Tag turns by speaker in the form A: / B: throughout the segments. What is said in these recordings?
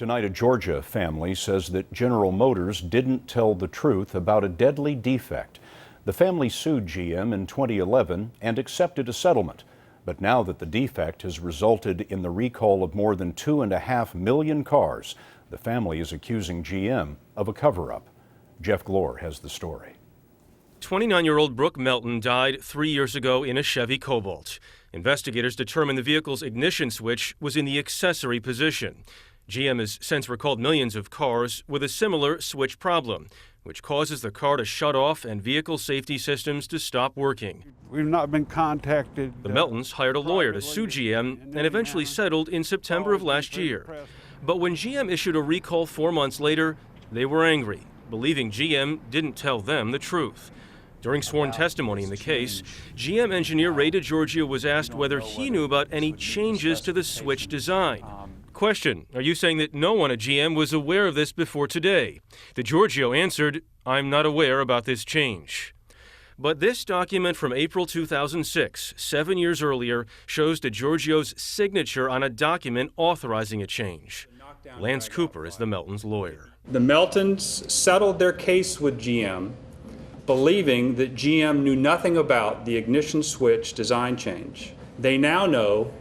A: Tonight, a Georgia family says that General Motors didn't tell the truth about a deadly defect. The family sued GM in 2011 and accepted a settlement. But now that the defect has resulted in the recall of more than 2.5 million cars, the family is accusing GM of a cover-up. Jeff Glor has the story.
B: 29-year-old Brooke Melton died 3 years ago in a Chevy Cobalt. Investigators determined the vehicle's ignition switch was in the accessory position. GM has since recalled millions of cars with a similar switch problem, which causes the car to shut off and vehicle safety systems to stop working.
C: We've not been contacted.
B: The Meltons hired a lawyer to sue GM and eventually settled in September of last year. But when GM issued a recall 4 months later, they were angry, believing GM didn't tell them the truth. During sworn testimony in the case, GM engineer Ray DiGiorgio was asked whether he knew about any changes to the switch design. Question: are you saying that no one at GM was aware of this before today? DiGiorgio answered, I'm not aware about this change. But this document from April 2006, 7 years earlier, shows DiGiorgio's signature on a document authorizing a change. Lance Cooper is the Meltons' lawyer.
D: The Meltons settled their case with GM, believing that GM knew nothing about the ignition switch design change. They now know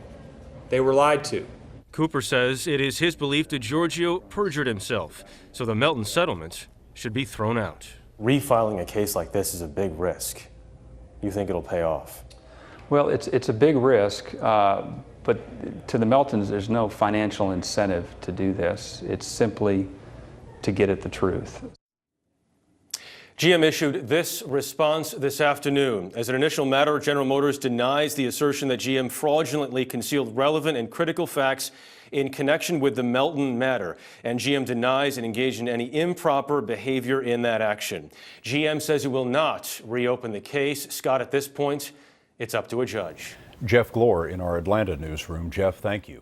D: they were lied to.
B: Cooper says it is his belief DiGiorgio perjured himself, so the Melton settlement should be thrown out.
E: Refiling a case like this is a big risk. You think it'll pay off?
F: Well, it's a big risk, but to the Meltons, there's no financial incentive to do this. It's simply to get at the truth.
B: GM issued this response this afternoon. As an initial matter, General Motors denies the assertion that GM fraudulently concealed relevant and critical facts in connection with the Melton matter, and GM denies and engaged in any improper behavior in that action. GM says it will not reopen the case. Scott, at this point, it's up to a judge.
A: Jeff Glor in our Atlanta newsroom. Jeff, thank you.